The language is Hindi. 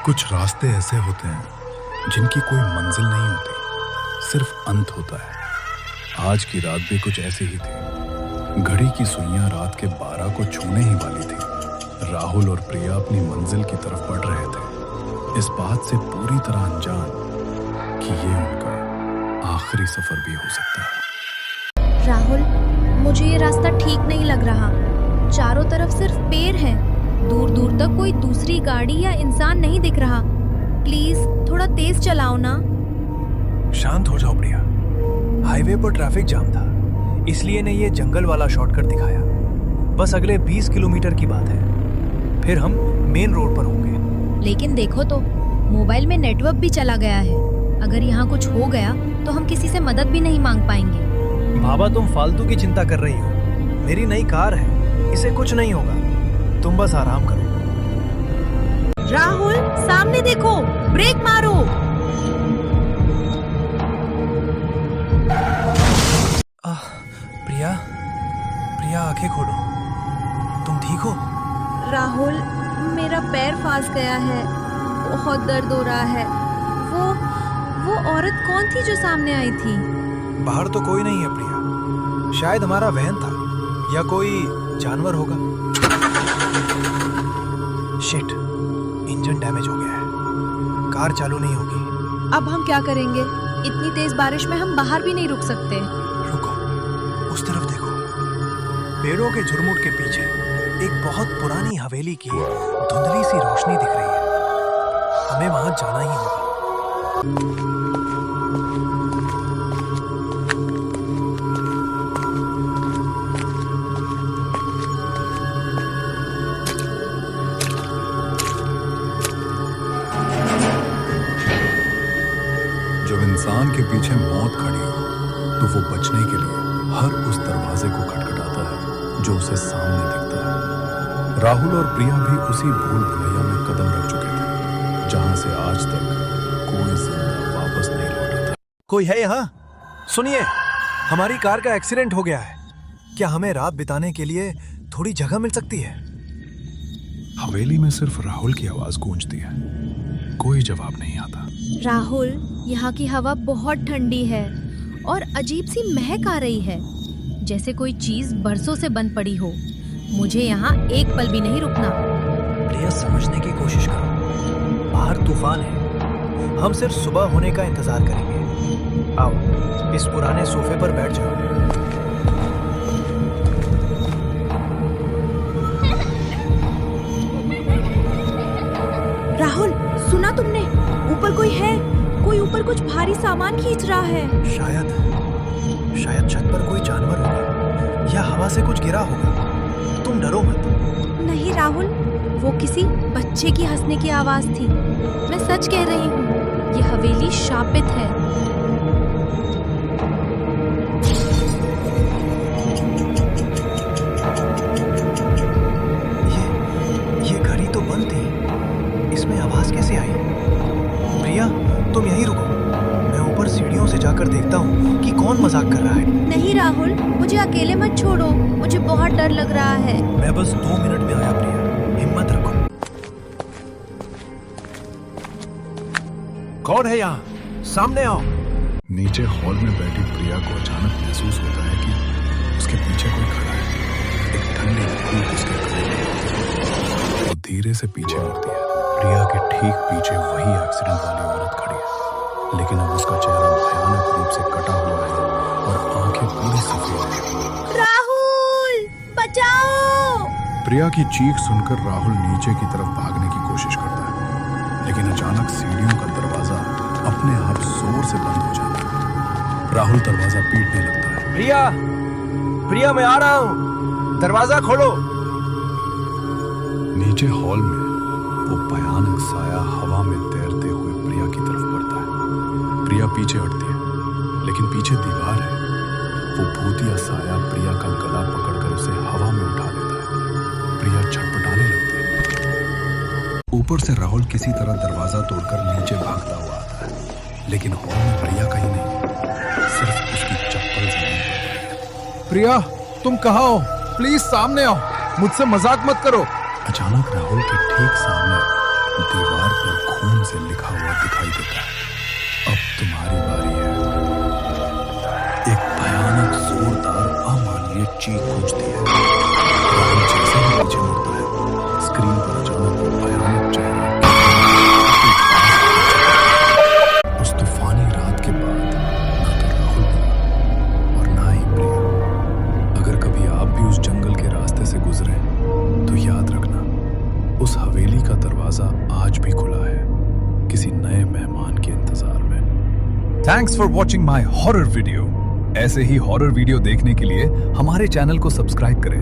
कुछ रास्ते ऐसे होते हैं जिनकी कोई मंजिल नहीं होती, सिर्फ अंत होता है। आज की रात भी कुछ ऐसी ही थी। घड़ी की सुइयां रात के 12 को छूने ही वाली थी। राहुल और प्रिया अपनी मंजिल की तरफ बढ़ रहे थे, इस बात से पूरी तरह अनजान कि ये उनका आखिरी सफर भी हो सकता है। राहुल, मुझे ये रास्ता ठीक नहीं लग रहा। चारों तरफ सिर्फ पेड़ हैं। दूर दूर तक कोई दूसरी गाड़ी या इंसान नहीं दिख रहा। प्लीज थोड़ा तेज चलाओ ना। शांत हो जाओ प्रिया। हाईवे पर ट्रैफिक जाम था, इसलिए ने ये जंगल वाला शॉर्टकट दिखाया। बस अगले 20 किलोमीटर की बात है, फिर हम मेन रोड पर होंगे। लेकिन देखो तो, मोबाइल में नेटवर्क भी चला गया है। अगर यहाँ कुछ हो गया तो हम किसी से मदद भी नहीं मांग पाएंगे। बाबा, तुम फालतू की चिंता कर रही हो। मेरी नई कार है, इसे कुछ नहीं होगा। तुम बस आराम करो। राहुल, सामने देखो, ब्रेक मारो। प्रिया, प्रिया आंखें खोलो। तुम ठीक हो? राहुल, मेरा पैर फंस गया है। बहुत दर्द हो रहा है। वो औरत कौन थी जो सामने आई थी? बाहर तो कोई नहीं है प्रिया, शायद हमारा वहन था या कोई जानवर होगा। शिट, इंजन डैमेज हो गया है, कार चालू नहीं होगी। अब हम क्या करेंगे? इतनी तेज बारिश में हम बाहर भी नहीं रुक सकते। रुको, उस तरफ देखो। पेड़ों के झुरमुट के पीछे एक बहुत पुरानी हवेली की धुंधली सी रोशनी दिख रही है। हमें वहां जाना ही होगा। जब इंसान के पीछे मौत खड़ी हो तो वो बचने के लिए हर उस दरवाजे को खटखटाता है जो उसे सामने दिखता है। राहुल और प्रिया भी उसी भूल भुलैया में कदम रख चुके थे, जहां से आज तक कोई जिंदा वापस नहीं लौटा था। कोई है यहाँ? सुनिए, हमारी कार का एक्सीडेंट हो गया है। क्या हमें रात बिताने के लिए थोड़ी जगह मिल सकती है? हवेली में सिर्फ राहुल की आवाज गूंजती है, कोई जवाब नहीं आता। राहुल, यहाँ की हवा बहुत ठंडी है और अजीब सी महक आ रही है, जैसे कोई चीज बरसों से बंद पड़ी हो। मुझे यहाँ एक पल भी नहीं रुकना। प्रिया, समझने की कोशिश करो। बाहर तूफान है, हम सिर्फ सुबह होने का इंतजार करेंगे। आओ, इस पुराने सोफे पर बैठ जाओ। राहुल, सुना तुमने? ऊपर कोई है। कोई ऊपर कुछ भारी सामान खींच रहा है। शायद छत पर कोई जानवर होगा या हवा से कुछ गिरा होगा। तुम डरो मत। नहीं राहुल, वो किसी बच्चे की हंसने की आवाज थी। मैं सच कह रही हूँ, ये हवेली शापित है। ये घड़ी तो बंद थी, इसमें आवाज कैसे आई? प्रिया, तुम यहीं रुको, मैं ऊपर सीढ़ियों से जाकर देखता हूँ कि कौन मजाक कर रहा है। नहीं राहुल, मुझे अकेले मत छोड़ो, मुझे बहुत डर लग रहा है। मैं बस 2 मिनट में आया प्रिया, हिम्मत रखो। कौन है यहाँ? सामने आओ। नीचे हॉल में बैठी प्रिया को अचानक महसूस होता है कि उसके पीछे कोई खड़ा है। एक ठंडी धूप उसके गले में लगती है। वो धीरे से पीछे मुड़ती है। प्रिया के ठीक पीछे वही एक्सीडेंट वाली औरत खड़ी है, लेकिन अब उसका चेहरा भयानक रूप से कटा हुआ है और आंखें पूरी सफेद हैं। राहुल, बचाओ! प्रिया की चीख सुनकर राहुल नीचे की तरफ भागने की कोशिश करता है, लेकिन अचानक सीढ़ियों का दरवाजा अपने आप जोर से बंद हो जाता है। राहुल दरवाजा पीटने लगता है। प्रिया, प्रिया, मैं आ रहा हूँ, दरवाजा खोलो। नीचे हॉल में वो भयानक साया हवा में तैरते हुए प्रिया की तरफ बढ़ता है। प्रिया पीछे हटती है, लेकिन पीछे दीवार है। वो भूतिया साया प्रिया का गला पकड़कर उसे हवा में उठा लेता है। प्रिया छटपटाने लगती है। ऊपर से राहुल किसी तरह दरवाजा तोड़कर नीचे भागता हुआ आता है, लेकिन हॉल में प्रिया कहीं नहीं, सिर्फ उसकी चप्पल जमीन पर पड़ी है। प्रिया, तुम कहाँ हो? प्लीज सामने आओ, मुझसे मजाक मत करो। अचानक राहुल के ठीक सामने दीवार पर खून से लिखा हुआ दिखाई देता है, अब तुम्हारी बारी है। एक भयानक जोरदार अमानवीय चीख गूंजती है। राहुल जैसे ही पीछे मुड़ता है, स्क्रीन पर अचानक वो भयानक चेहरा उस तूफानी रात के बाद ना तो राहुल मिला और ना ही प्रिया। अगर कभी आप भी उस जंगल के रास्ते से गुजरे तो याद रखना, उस हवेली का दरवाजा आज भी खुला है, किसी नए मेहमान के इंतजार में। Thanks for watching my horror video. ऐसे ही हॉरर वीडियो देखने के लिए हमारे चैनल को सब्सक्राइब करें